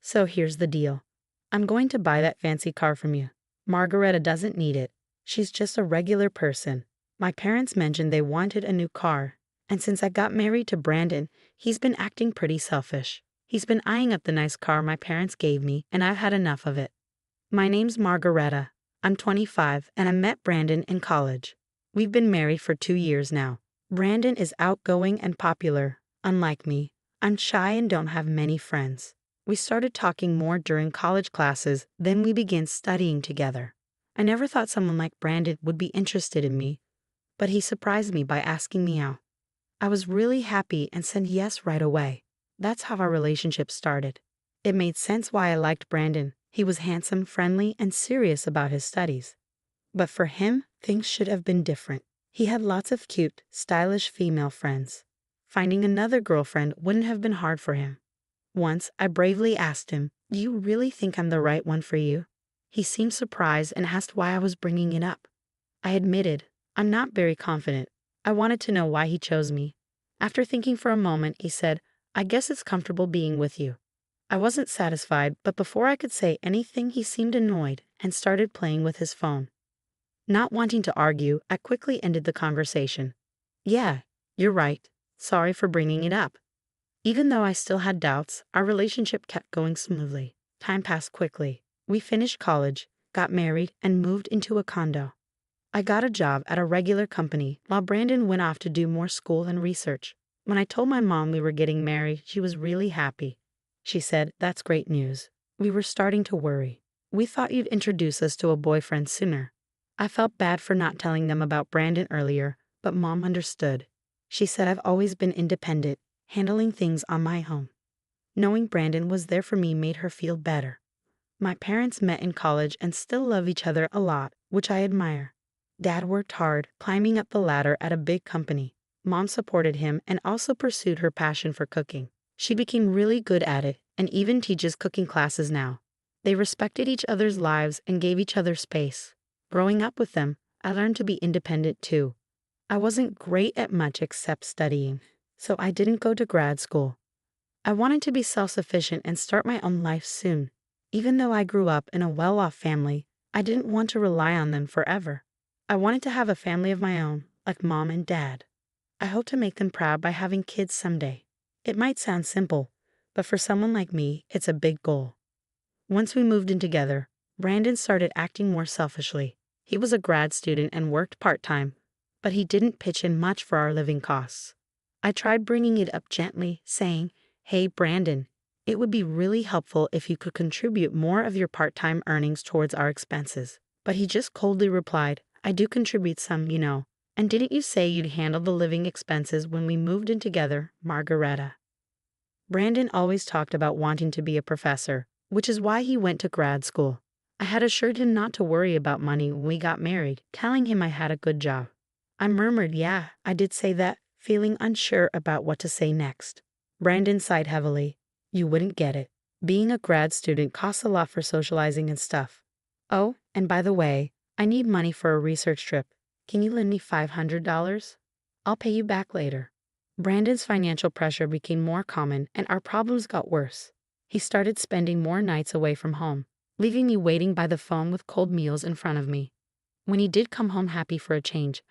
So here's the deal. I'm going to buy that fancy car from you. Margareta doesn't need it. She's just a regular person. My parents mentioned they wanted a new car, and since I got married to Brandon, he's been acting pretty selfish. He's been eyeing up the nice car my parents gave me, and I've had enough of it. My name's Margareta. I'm 25, and I met Brandon in college. We've been married for 2 years now. Brandon is outgoing and popular. Unlike me, I'm shy and don't have many friends. We started talking more during college classes, then we began studying together. I never thought someone like Brandon would be interested in me, but he surprised me by asking me out. I was really happy and said yes right away. That's how our relationship started. It made sense why I liked Brandon. He was handsome, friendly, and serious about his studies. But for him, things should have been different. He had lots of cute, stylish female friends. Finding another girlfriend wouldn't have been hard for him. Once, I bravely asked him, "Do you really think I'm the right one for you?" He seemed surprised and asked why I was bringing it up. I admitted, I'm not very confident. I wanted to know why he chose me. After thinking for a moment, he said, "I guess it's comfortable being with you." I wasn't satisfied, but before I could say anything, he seemed annoyed and started playing with his phone. Not wanting to argue, I quickly ended the conversation. "Yeah, you're right. Sorry for bringing it up." Even though I still had doubts, our relationship kept going smoothly. Time passed quickly. We finished college, got married, and moved into a condo. I got a job at a regular company while Brandon went off to do more school and research. When I told my mom we were getting married, she was really happy. She said, "That's great news." We were starting to worry. "We thought you'd introduce us to a boyfriend sooner." I felt bad for not telling them about Brandon earlier, but Mom understood. She said I've always been independent, handling things on my own. Knowing Brandon was there for me made her feel better. My parents met in college and still love each other a lot, which I admire. Dad worked hard, climbing up the ladder at a big company. Mom supported him and also pursued her passion for cooking. She became really good at it and even teaches cooking classes now. They respected each other's lives and gave each other space. Growing up with them, I learned to be independent too. I wasn't great at much except studying, so I didn't go to grad school. I wanted to be self-sufficient and start my own life soon. Even though I grew up in a well-off family, I didn't want to rely on them forever. I wanted to have a family of my own, like Mom and Dad. I hope to make them proud by having kids someday. It might sound simple, but for someone like me, it's a big goal. Once we moved in together, Brandon started acting more selfishly. He was a grad student and worked part-time, but he didn't pitch in much for our living costs. I tried bringing it up gently, saying, "Hey, Brandon, it would be really helpful if you could contribute more of your part-time earnings towards our expenses." But he just coldly replied, "I do contribute some, you know. And didn't you say you'd handle the living expenses when we moved in together, Margareta?" Brandon always talked about wanting to be a professor, which is why he went to grad school. I had assured him not to worry about money when we got married, telling him I had a good job. I murmured, "Yeah, I did say that," feeling unsure about what to say next. Brandon sighed heavily. "You wouldn't get it. Being a grad student costs a lot for socializing and stuff. Oh, and by the way, I need money for a research trip. Can you lend me $500? I'll pay you back later." Brandon's financial pressure became more common and our problems got worse. He started spending more nights away from home, leaving me waiting by the phone with cold meals in front of me. When he did come home happy for a change,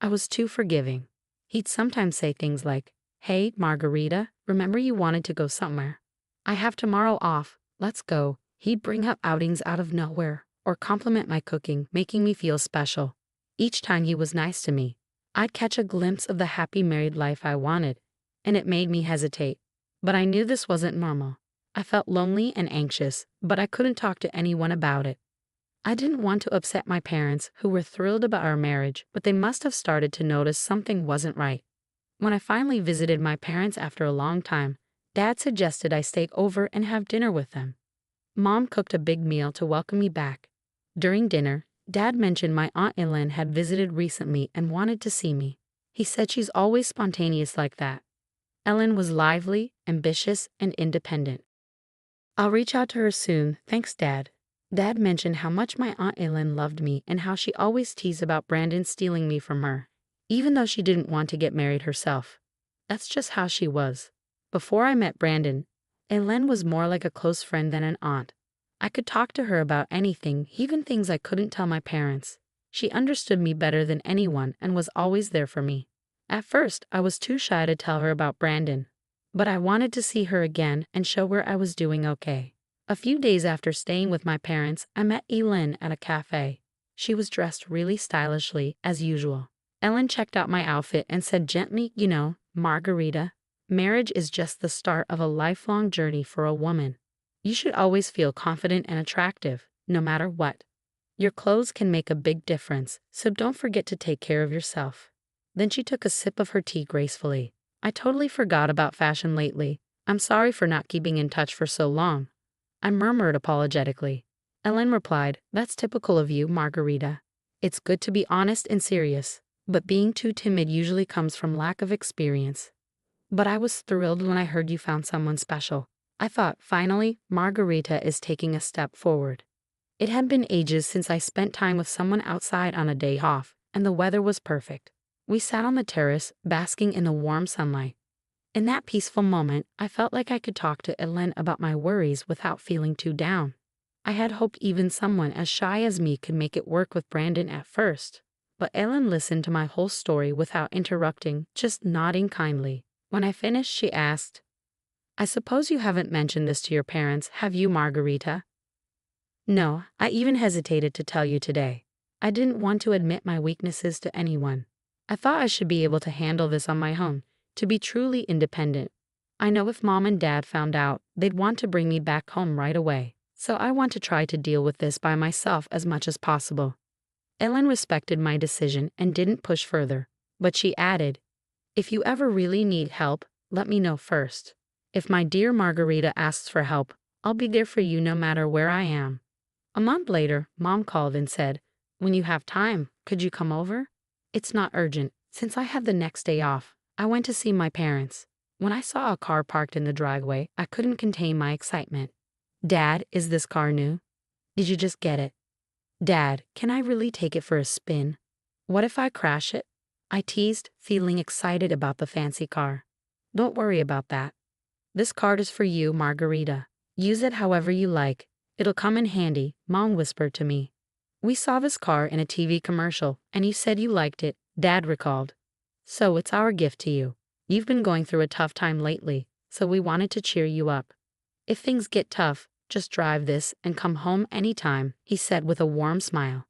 I was too forgiving. He'd sometimes say things like, "Hey, Margarita, remember you wanted to go somewhere? I have tomorrow off, let's go." He'd bring up outings out of nowhere, or compliment my cooking, making me feel special. Each time he was nice to me, I'd catch a glimpse of the happy married life I wanted, and it made me hesitate. But I knew this wasn't normal. I felt lonely and anxious, but I couldn't talk to anyone about it. I didn't want to upset my parents, who were thrilled about our marriage, but they must have started to notice something wasn't right. When I finally visited my parents after a long time, Dad suggested I stay over and have dinner with them. Mom cooked a big meal to welcome me back. During dinner, Dad mentioned my Aunt Ellen had visited recently and wanted to see me. He said she's always spontaneous like that. Ellen was lively, ambitious, and independent. "I'll reach out to her soon, thanks, Dad." Dad mentioned how much my Aunt Ellen loved me and how she always teased about Brandon stealing me from her, even though she didn't want to get married herself. That's just how she was. Before I met Brandon, Ellen was more like a close friend than an aunt. I could talk to her about anything, even things I couldn't tell my parents. She understood me better than anyone and was always there for me. At first, I was too shy to tell her about Brandon, but I wanted to see her again and show her I was doing okay. A few days after staying with my parents, I met Ellen at a cafe. She was dressed really stylishly, as usual. Ellen checked out my outfit and said gently, Margarita, marriage is just the start of a lifelong journey for a woman. You should always feel confident and attractive, no matter what. Your clothes can make a big difference, so don't forget to take care of yourself. Then she took a sip of her tea gracefully. I totally forgot about fashion lately. I'm sorry for not keeping in touch for so long. I murmured apologetically. Ellen replied, That's typical of you, Margarita. It's good to be honest and serious, but being too timid usually comes from lack of experience. But I was thrilled when I heard you found someone special. I thought, finally, Margarita is taking a step forward. It had been ages since I spent time with someone outside on a day off, and the weather was perfect. We sat on the terrace, basking in the warm sunlight. In that peaceful moment, I felt like I could talk to Ellen about my worries without feeling too down. I had hoped even someone as shy as me could make it work with Brandon at first. But Ellen listened to my whole story without interrupting, just nodding kindly. When I finished, she asked, I suppose you haven't mentioned this to your parents, have you, Margarita? No, I even hesitated to tell you today. I didn't want to admit my weaknesses to anyone. I thought I should be able to handle this on my own, to be truly independent. I know if Mom and Dad found out, they'd want to bring me back home right away, so I want to try to deal with this by myself as much as possible. Ellen respected my decision and didn't push further, but she added, If you ever really need help, let me know first. If my dear Margarita asks for help, I'll be there for you no matter where I am. A month later, Mom called and said, When you have time, could you come over? It's not urgent. Since I had the next day off, I went to see my parents. When I saw a car parked in the driveway, I couldn't contain my excitement. Dad, is this car new? Did you just get it? Dad, can I really take it for a spin? What if I crash it? I teased, feeling excited about the fancy car. Don't worry about that. This card is for you, Margarita. Use it however you like. It'll come in handy, Mom whispered to me. We saw this car in a TV commercial, and you said you liked it, Dad recalled. So it's our gift to you. You've been going through a tough time lately, so we wanted to cheer you up. If things get tough, just drive this and come home anytime, he said with a warm smile.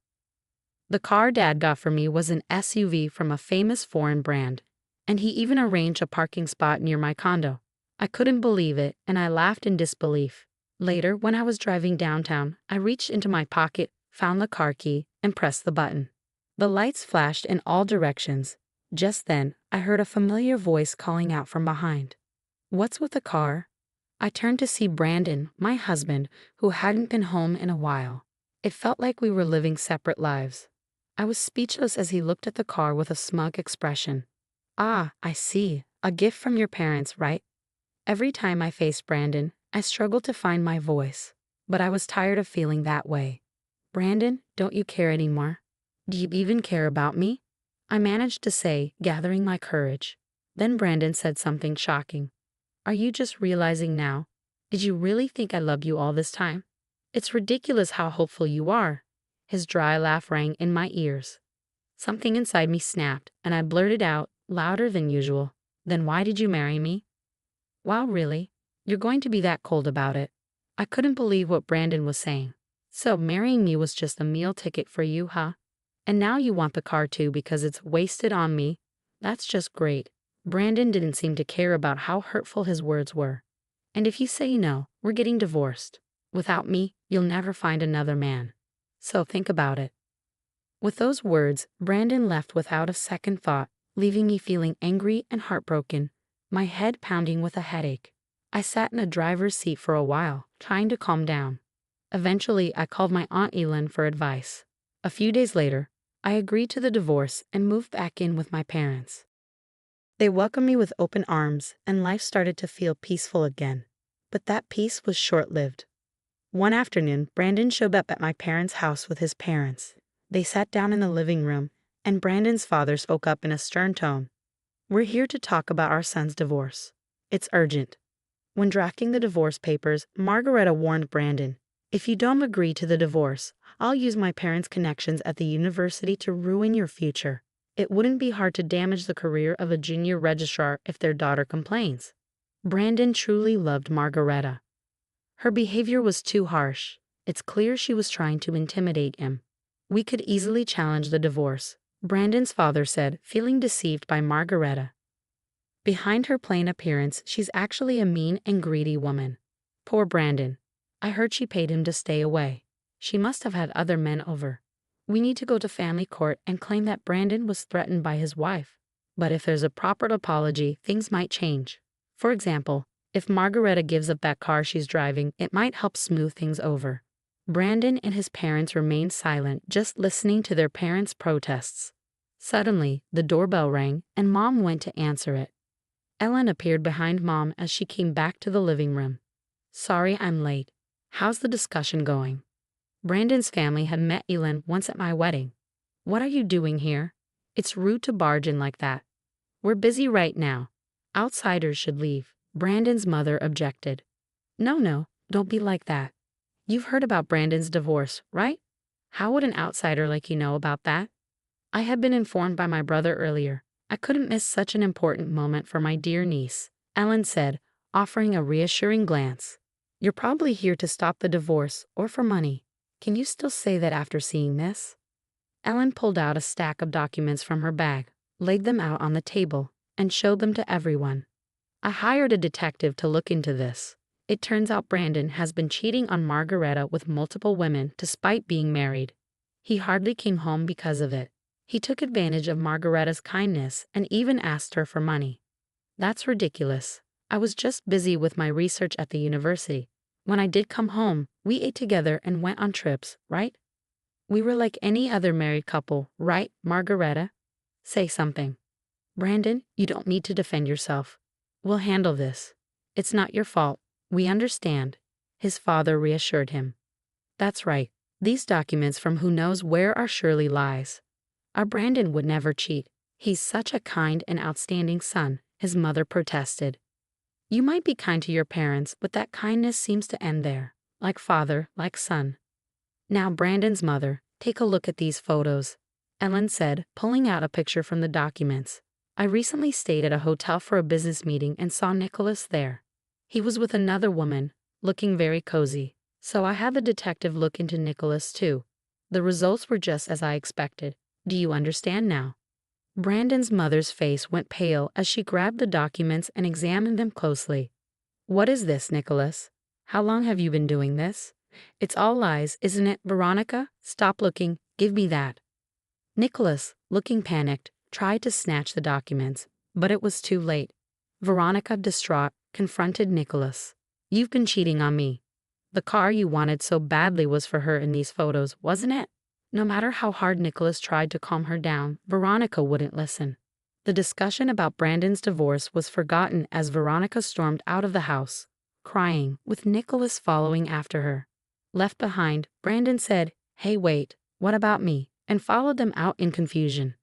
The car Dad got for me was an SUV from a famous foreign brand, and he even arranged a parking spot near my condo. I couldn't believe it, and I laughed in disbelief. Later, when I was driving downtown, I reached into my pocket, found the car key, and pressed the button. The lights flashed in all directions. Just then, I heard a familiar voice calling out from behind. What's with the car? I turned to see Brandon, my husband, who hadn't been home in a while. It felt like we were living separate lives. I was speechless as he looked at the car with a smug expression. Ah, I see. A gift from your parents, right? Every time I faced Brandon, I struggled to find my voice, but I was tired of feeling that way. Brandon, don't you care anymore? Do you even care about me? I managed to say, gathering my courage. Then Brandon said something shocking. Are you just realizing now? Did you really think I loved you all this time? It's ridiculous how hopeful you are. His dry laugh rang in my ears. Something inside me snapped, and I blurted out, louder than usual. Then why did you marry me? Wow, really? You're going to be that cold about it? I couldn't believe what Brandon was saying. So marrying me was just a meal ticket for you, huh? And now you want the car too because it's wasted on me? That's just great. Brandon didn't seem to care about how hurtful his words were. And if you say no, we're getting divorced. Without me, you'll never find another man. So think about it. With those words, Brandon left without a second thought, leaving me feeling angry and heartbroken, my head pounding with a headache. I sat in the driver's seat for a while, trying to calm down. Eventually, I called my Aunt Ellen for advice. A few days later, I agreed to the divorce and moved back in with my parents. They welcomed me with open arms, and life started to feel peaceful again. But that peace was short-lived. One afternoon, Brandon showed up at my parents' house with his parents. They sat down in the living room, and Brandon's father spoke up in a stern tone. We're here to talk about our son's divorce. It's urgent. When drafting the divorce papers, Margareta warned Brandon, "If you don't agree to the divorce, I'll use my parents' connections at the university to ruin your future. It wouldn't be hard to damage the career of a junior registrar if their daughter complains." Brandon truly loved Margareta. Her behavior was too harsh. It's clear she was trying to intimidate him. "We could easily challenge the divorce," Brandon's father said, feeling deceived by Margareta. Behind her plain appearance, she's actually a mean and greedy woman. Poor Brandon. I heard she paid him to stay away. She must have had other men over. We need to go to family court and claim that Brandon was threatened by his wife. But if there's a proper apology, things might change. For example, if Margareta gives up that car she's driving, it might help smooth things over. Brandon and his parents remained silent, just listening to their parents' protests. Suddenly, the doorbell rang, and Mom went to answer it. Ellen appeared behind Mom as she came back to the living room. "Sorry I'm late. How's the discussion going?" "Brandon's family had met Ellen once at my wedding." "What are you doing here? It's rude to barge in like that." "We're busy right now. Outsiders should leave," Brandon's mother objected. No, don't be like that. You've heard about Brandon's divorce, right? How would an outsider like you know about that?" "I had been informed by my brother earlier. I couldn't miss such an important moment for my dear niece," Ellen said, offering a reassuring glance. "You're probably here to stop the divorce or for money. Can you still say that after seeing this?" Ellen pulled out a stack of documents from her bag, laid them out on the table, and showed them to everyone. "I hired a detective to look into this. It turns out Brandon has been cheating on Margareta with multiple women despite being married. He hardly came home because of it. He took advantage of Margareta's kindness and even asked her for money." "That's ridiculous. I was just busy with my research at the university. When I did come home, we ate together and went on trips, right? We were like any other married couple, right, Margareta? Say something." "Brandon, you don't need to defend yourself. We'll handle this. It's not your fault. We understand," his father reassured him. "That's right. These documents from who knows where are surely lies. Our Brandon would never cheat. He's such a kind and outstanding son," his mother protested. "You might be kind to your parents, but that kindness seems to end there. Like father, like son." "Now, Brandon's mother, take a look at these photos," Ellen said, pulling out a picture from the documents. "I recently stayed at a hotel for a business meeting and saw Nicholas there. He was with another woman, looking very cozy. So I had the detective look into Nicholas too. The results were just as I expected. Do you understand now?" Brandon's mother's face went pale as she grabbed the documents and examined them closely. "What is this, Nicholas? How long have you been doing this? It's all lies, isn't it, Veronica? Stop looking. Give me that." Nicholas, looking panicked, tried to snatch the documents, but it was too late. Veronica, distraught, confronted Nicholas. "You've been cheating on me. The car you wanted so badly was for her in these photos, wasn't it?" No matter how hard Nicholas tried to calm her down, Veronica wouldn't listen. The discussion about Brandon's divorce was forgotten as Veronica stormed out of the house, crying, with Nicholas following after her. Left behind, Brandon said, "Hey, wait, what about me?" and followed them out in confusion.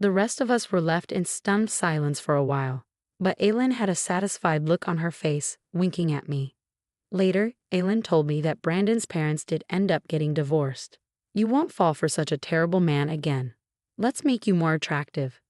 The rest of us were left in stunned silence for a while, but Aylin had a satisfied look on her face, winking at me. Later, Aylin told me that Brandon's parents did end up getting divorced. "You won't fall for such a terrible man again. Let's make you more attractive.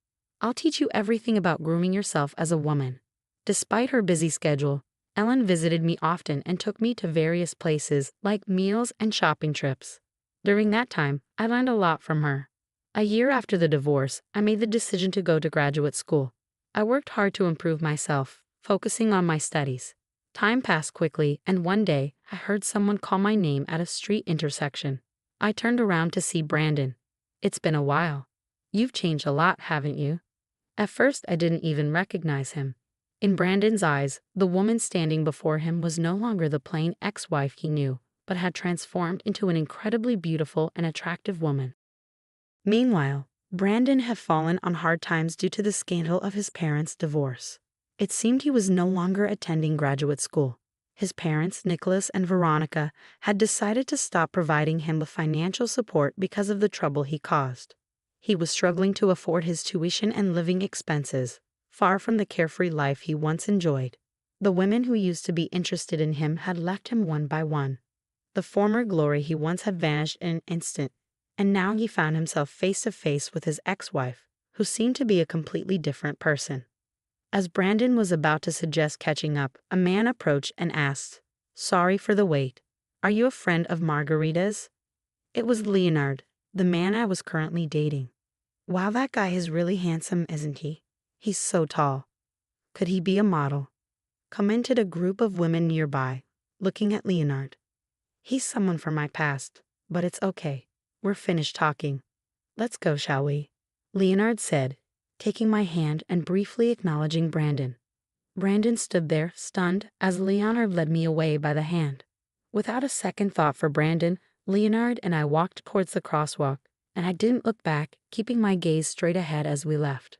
I'll teach you everything about grooming yourself as a woman." Despite her busy schedule, Ellen visited me often and took me to various places like meals and shopping trips. During that time, I learned a lot from her. A year after the divorce, I made the decision to go to graduate school. I worked hard to improve myself, focusing on my studies. Time passed quickly, and one day, I heard someone call my name at a street intersection. I turned around to see Brandon. "It's been a while. You've changed a lot, haven't you?" At first, I didn't even recognize him. In Brandon's eyes, the woman standing before him was no longer the plain ex-wife he knew, but had transformed into an incredibly beautiful and attractive woman. Meanwhile, Brandon had fallen on hard times due to the scandal of his parents' divorce. It seemed he was no longer attending graduate school. His parents, Nicholas and Veronica, had decided to stop providing him with financial support because of the trouble he caused. He was struggling to afford his tuition and living expenses, far from the carefree life he once enjoyed. The women who used to be interested in him had left him one by one. The former glory he once had vanished in an instant, and now he found himself face to face with his ex-wife, who seemed to be a completely different person. As Brandon was about to suggest catching up, a man approached and asked, "Sorry for the wait. Are you a friend of Margarita's?" It was Leonard, the man I was currently dating. Wow, that guy is really handsome, isn't he? He's so tall. Could he be a model? Commented a group of women nearby, looking at Leonard. He's someone from my past, but it's okay. We're finished talking. Let's go, shall we? Leonard said, taking my hand and briefly acknowledging Brandon. Brandon stood there, stunned, as Leonard led me away by the hand. Without a second thought for Brandon, Leonard and I walked towards the crosswalk, and I didn't look back, keeping my gaze straight ahead as we left.